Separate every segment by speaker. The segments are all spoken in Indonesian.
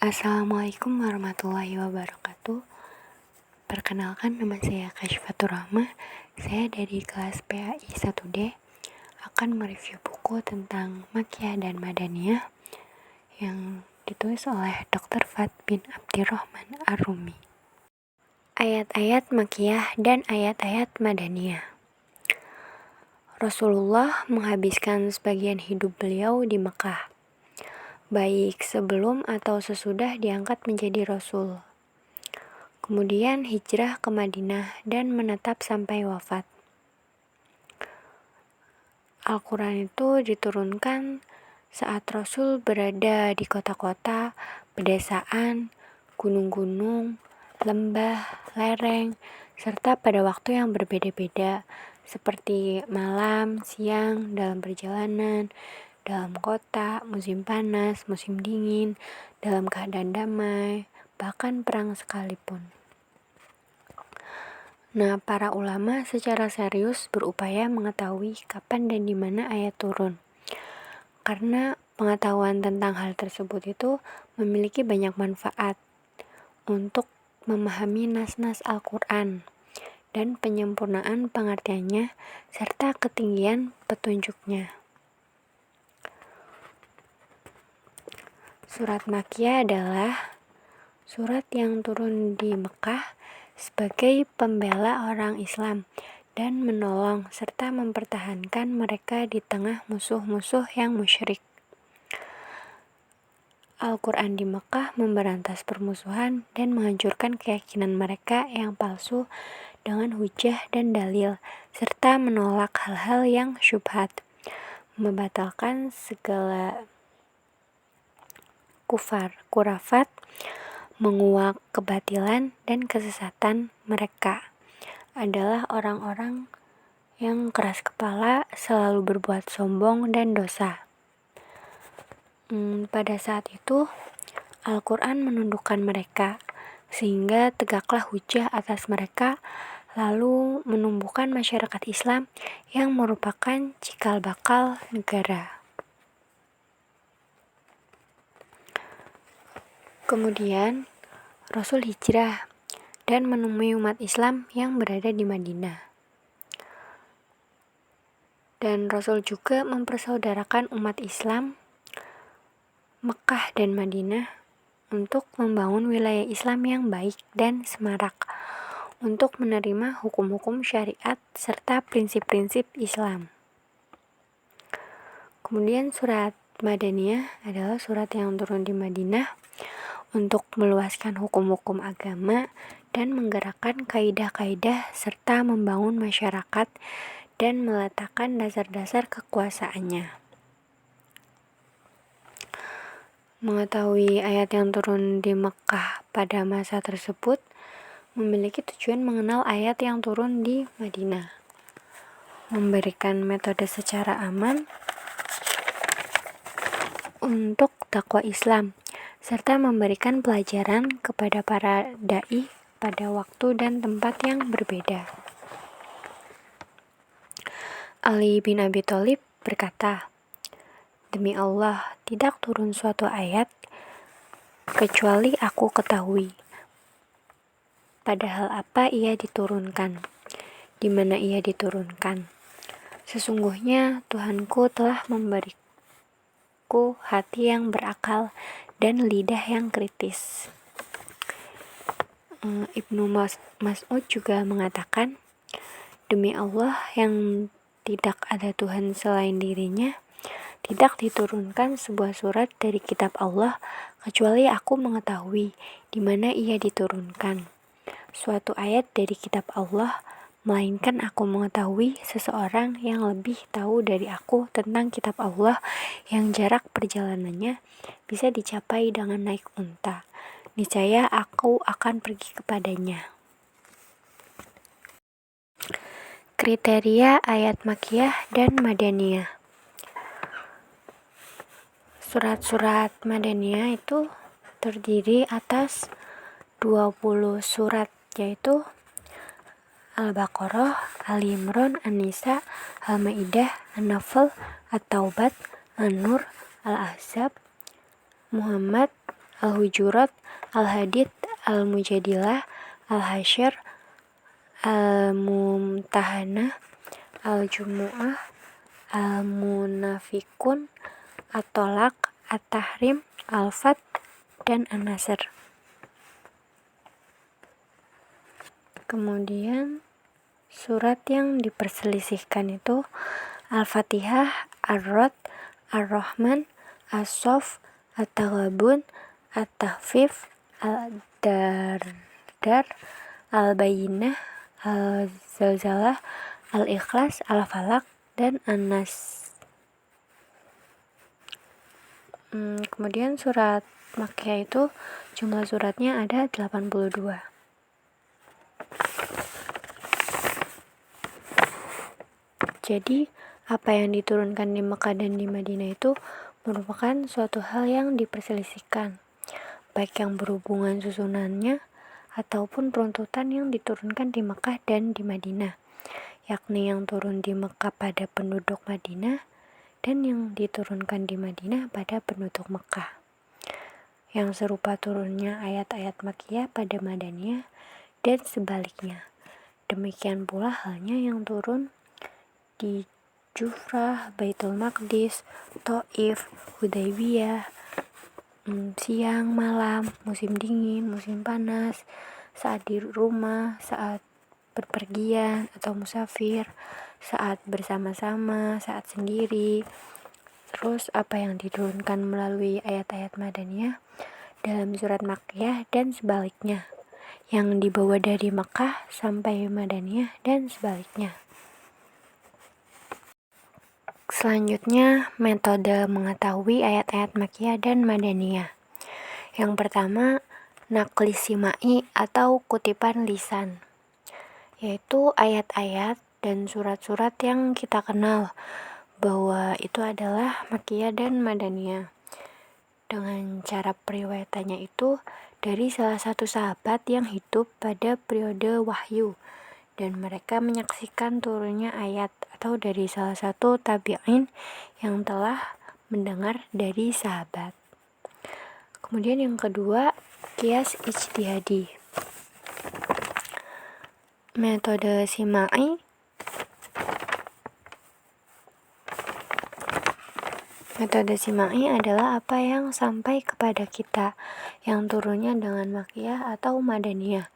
Speaker 1: Assalamualaikum warahmatullahi wabarakatuh. Perkenalkan, nama saya Kashfatur Rahmah. Saya dari kelas PAI 1D akan mereview buku tentang Makkiyah dan Madaniyah yang ditulis oleh Dr. Fad bin Abdirrahman Ar-Rumi. Ayat-ayat Makkiyah dan ayat-ayat Madaniyah. Rasulullah menghabiskan sebagian hidup beliau di Mekah, baik sebelum atau sesudah diangkat menjadi Rasul. Kemudian hijrah ke Madinah dan menetap sampai wafat. Al-Quran itu diturunkan saat Rasul berada di kota-kota, pedesaan, gunung-gunung, lembah, lereng, serta pada waktu yang berbeda-beda, seperti malam, siang, dalam perjalanan, dalam kota, musim panas, musim dingin, dalam keadaan damai, bahkan perang sekalipun. Nah, para ulama secara serius berupaya mengetahui kapan dan di mana ayat turun. Karena pengetahuan tentang hal tersebut itu memiliki banyak manfaat untuk memahami nas-nas Al-Quran dan penyempurnaan pengertiannya serta ketinggian petunjuknya. Surat Makkiyah adalah surat yang turun di Mekah sebagai pembela orang Islam dan menolong serta mempertahankan mereka di tengah musuh-musuh yang musyrik. Al-Quran di Mekah memberantas permusuhan dan menghancurkan keyakinan mereka yang palsu dengan hujah dan dalil, serta menolak hal-hal yang syubhat, membatalkan segala kurafat, menguak kebatilan dan kesesatan. Mereka adalah orang-orang yang keras kepala, selalu berbuat sombong dan dosa. Pada saat itu Al-Quran menundukkan mereka sehingga tegaklah hujah atas mereka, lalu menumbuhkan masyarakat Islam yang merupakan cikal bakal negara. Kemudian Rasul hijrah dan menemui umat Islam yang berada di Madinah. Dan Rasul juga mempersaudarakan umat Islam Mekah dan Madinah untuk membangun wilayah Islam yang baik dan semarak, untuk menerima hukum-hukum syariat serta prinsip-prinsip Islam. Kemudian surat Madaniyah adalah surat yang turun di Madinah untuk meluaskan hukum-hukum agama dan menggerakkan kaidah-kaidah serta membangun masyarakat dan meletakkan dasar-dasar kekuasaannya. Mengetahui ayat yang turun di Mekah pada masa tersebut memiliki tujuan mengenal ayat yang turun di Madinah, memberikan metode secara aman untuk dakwah Islam, serta memberikan pelajaran kepada para dai pada waktu dan tempat yang berbeda. Ali bin Abi Thalib berkata, "Demi Allah, tidak turun suatu ayat kecuali aku ketahui padahal apa ia diturunkan, di mana ia diturunkan. Sesungguhnya Tuhanku telah memberiku hati yang berakal dan lidah yang kritis." Ibnu Mas'ud juga mengatakan, "Demi Allah yang tidak ada Tuhan selain dirinya, tidak diturunkan sebuah surat dari kitab Allah kecuali aku mengetahui di mana ia diturunkan suatu ayat dari kitab Allah, melainkan aku mengetahui seseorang yang lebih tahu dari aku tentang kitab Allah yang jarak perjalanannya bisa dicapai dengan naik unta. Niscaya aku akan pergi kepadanya." Kriteria ayat Makkiyah dan Madaniyah. Surat-surat Madaniyah itu terdiri atas 20 surat, yaitu Al-Baqarah, Ali Imran, An-Nisa, Al-Maidah, An-Nafl, At-Taubat, An-Nur, Al-Ahzab, Muhammad, Al-Hujurat, Al-Hadid, Al-Mujadilah, Al-Hasyr, Al-Mumtahanah, Al-Jumu'ah, Al-Munafikun, At-Tolak, At-Tahrim, Al-Fat, dan An-Nasr. Kemudian surat yang diperselisihkan itu Al-Fatihah, Ar-Rod, Ar-Rahman, As-Sof, At-Taghabun, At-Tahfif, Al-Dardar, Al-Bayyinah, Al-Zalzalah, Al-Ikhlas, Al-Falaq, dan An-Nas. Kemudian surat Makkiyah itu jumlah suratnya ada 82. Jadi, apa yang diturunkan di Mekah dan di Madinah itu merupakan suatu hal yang diperselisihkan, baik yang berhubungan susunannya ataupun peruntutan yang diturunkan di Mekah dan di Madinah, yakni yang turun di Mekah pada penduduk Madinah dan yang diturunkan di Madinah pada penduduk Mekah. Yang serupa turunnya ayat-ayat Makkiyah pada Madaniyah dan sebaliknya. Demikian pula halnya yang turun di Jufrah, Baitul Maqdis, Taif, Hudaybiyah, siang, malam, musim dingin, musim panas, saat di rumah, saat berpergian atau musafir, saat bersama-sama, saat sendiri. Terus apa yang diturunkan melalui ayat-ayat Madaniyah dalam surat Makkiyah dan sebaliknya, yang dibawa dari Makkah sampai Madaniyah dan sebaliknya. Selanjutnya, metode mengetahui ayat-ayat Makkiyah dan Madaniyah. Yang pertama, naqli simai atau kutipan lisan, yaitu ayat-ayat dan surat-surat yang kita kenal bahwa itu adalah Makkiyah dan Madaniyah. Dengan cara periwayatannya itu dari salah satu sahabat yang hidup pada periode wahyu, dan mereka menyaksikan turunnya ayat, atau dari salah satu tabi'in yang telah mendengar dari sahabat. Kemudian yang kedua, qiyas ijtihadi. Metode simai adalah apa yang sampai kepada kita, yang turunnya dengan Makkiyah atau Madaniyah.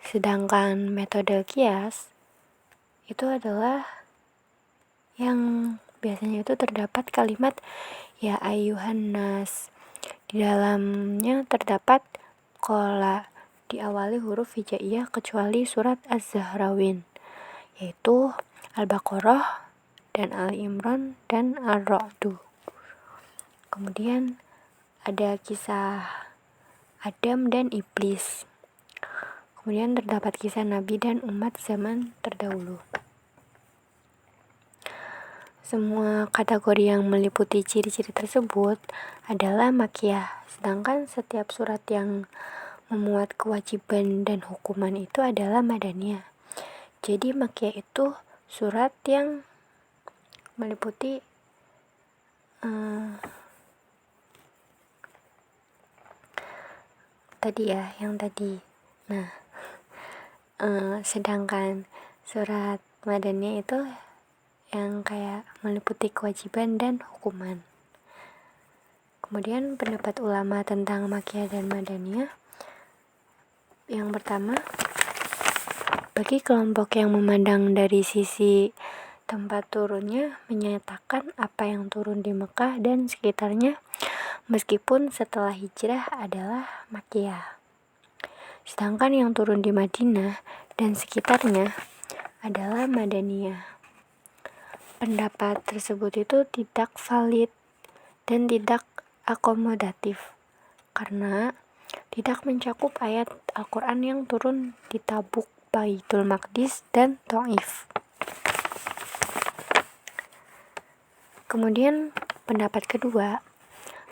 Speaker 1: Sedangkan metode qiyas itu adalah yang biasanya itu terdapat kalimat ya ayyuhan nas. Di dalamnya terdapat qala diawali huruf hijaiyah kecuali surat Az-Zahrawin, yaitu Al-Baqarah dan Al-Imran dan Ar-Ra'du. Kemudian ada kisah Adam dan Iblis. Kemudian terdapat kisah Nabi dan umat zaman terdahulu. Semua kategori yang meliputi ciri-ciri tersebut adalah Makkiyah, sedangkan setiap surat yang memuat kewajiban dan hukuman itu adalah Madaniyah. Jadi Makkiyah itu surat yang meliputi yang tadi. Nah, sedangkan surat Madaniyah itu yang kayak meliputi kewajiban dan hukuman. Kemudian pendapat ulama tentang Makkiyah dan Madaniyah. Yang pertama, bagi kelompok yang memandang dari sisi tempat turunnya, menyatakan apa yang turun di Mekah dan sekitarnya meskipun setelah hijrah adalah Makkiyah. Sedangkan yang turun di Madinah dan sekitarnya adalah Madaniyah. Pendapat tersebut itu tidak valid dan tidak akomodatif karena tidak mencakup ayat Al-Quran yang turun di Tabuk, Baitul Maqdis, dan Taif. Kemudian pendapat kedua,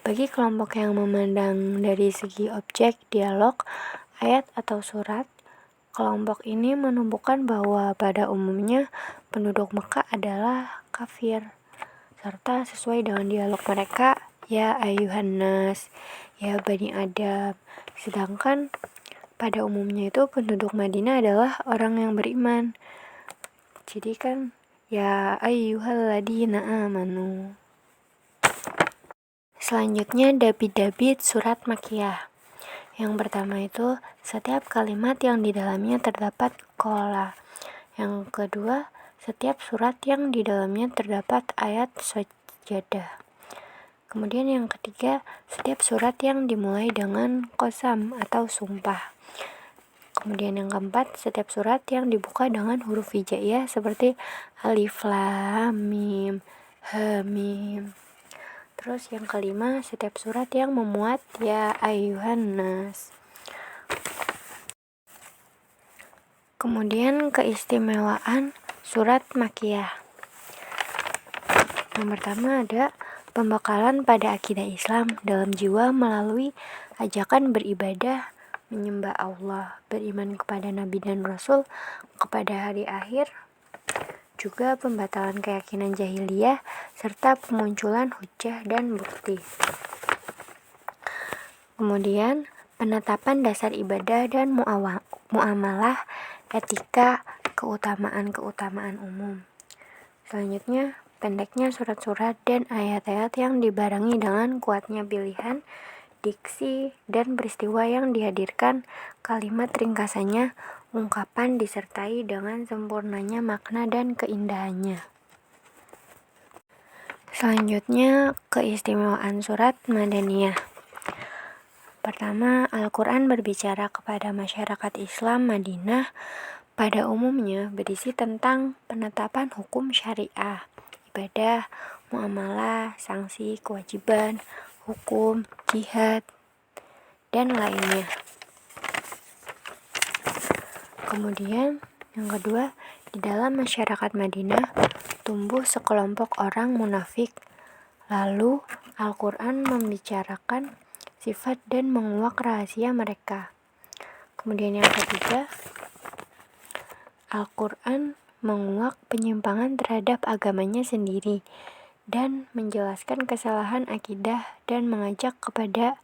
Speaker 1: bagi kelompok yang memandang dari segi objek, dialog, ayat atau surat, kelompok ini menunjukkan bahwa pada umumnya penduduk Mekah adalah kafir, serta sesuai dengan dialog mereka ya ayuhan nas, ya bani Adam. Sedangkan pada umumnya itu penduduk Madinah adalah orang yang beriman. Jadi kan ya ayyuhalladzina amanu. Selanjutnya dabit-dabit surat Makkiyah. Yang pertama itu setiap kalimat yang di dalamnya terdapat qola. Yang kedua, setiap surat yang di dalamnya terdapat ayat sajadah. Kemudian yang ketiga, setiap surat yang dimulai dengan qasam atau sumpah. Kemudian yang keempat, setiap surat yang dibuka dengan huruf hijaiyah seperti alif, lam, mim, ha, mim. Terus yang kelima, setiap surat yang memuat ya ayyuhan nas. Kemudian keistimewaan surat Makkiyah. Yang pertama ada pembekalan pada akidah Islam dalam jiwa melalui ajakan beribadah, menyembah Allah, beriman kepada Nabi dan Rasul, kepada hari akhir, juga pembatalan keyakinan jahiliyah, serta pemunculan hujjah dan bukti. Kemudian penetapan dasar ibadah dan muamalah, etika, keutamaan-keutamaan umum. Selanjutnya, pendeknya surat-surat dan ayat-ayat yang dibarengi dengan kuatnya pilihan, diksi, dan peristiwa yang dihadirkan, kalimat ringkasannya, ungkapan disertai dengan sempurnanya makna dan keindahannya. Selanjutnya, keistimewaan surat Madaniyah. Pertama, Al-Quran berbicara kepada masyarakat Islam Madinah pada umumnya berisi tentang penetapan hukum syariah, ibadah, muamalah, sanksi, kewajiban, hukum, jihad, dan lainnya. Kemudian, yang kedua, di dalam masyarakat Madinah tumbuh sekelompok orang munafik. Lalu, Al-Quran membicarakan sifat dan menguak rahasia mereka. Kemudian yang ketiga, Al-Quran menguak penyimpangan terhadap agamanya sendiri dan menjelaskan kesalahan akidah dan mengajak kepada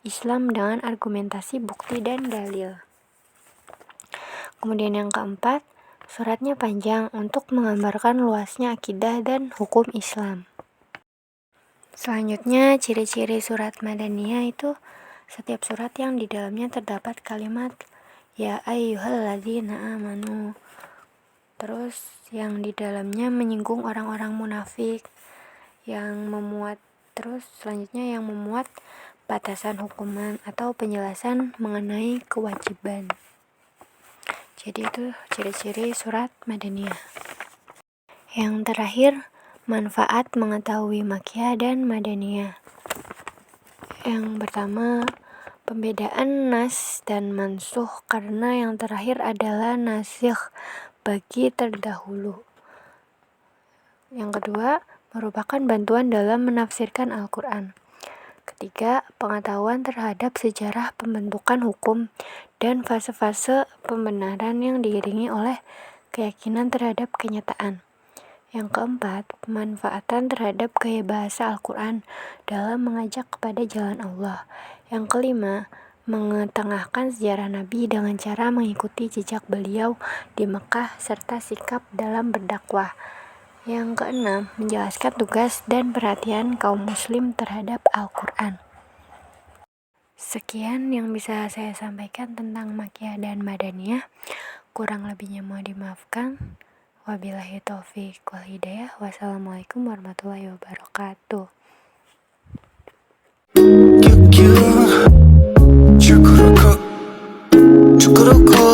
Speaker 1: Islam dengan argumentasi, bukti, dan dalil. Kemudian yang keempat, suratnya panjang untuk menggambarkan luasnya akidah dan hukum Islam. Selanjutnya, ciri-ciri surat Madaniyah itu setiap surat yang di dalamnya terdapat kalimat ya ayyuhalladzina amanu. Terus yang di dalamnya menyinggung orang-orang munafik, yang memuat selanjutnya yang memuat batasan hukuman atau penjelasan mengenai kewajiban. Jadi itu ciri-ciri surat Madaniyah. Yang terakhir, manfaat mengetahui Makkiyah dan Madaniyah. Yang pertama, pembedaan nas dan mansuh karena yang terakhir adalah nasikh bagi terdahulu. Yang kedua, merupakan bantuan dalam menafsirkan Al-Quran. Ketiga, pengetahuan terhadap sejarah pembentukan hukum dan fase-fase pembenaran yang diiringi oleh keyakinan terhadap kenyataan. Yang keempat, pemanfaatan terhadap gaya bahasa Al-Quran dalam mengajak kepada jalan Allah. Yang kelima, mengetengahkan sejarah Nabi dengan cara mengikuti jejak beliau di Mekah serta sikap dalam berdakwah. Yang keenam, menjelaskan tugas dan perhatian kaum muslim terhadap Al-Quran. Sekian yang bisa saya sampaikan tentang Makkiyah dan Madaniyah. Kurang lebihnya mohon dimaafkan. Wabillahi taufiq wal hidayah. Wassalamualaikum warahmatullahi wabarakatuh. Cukuruku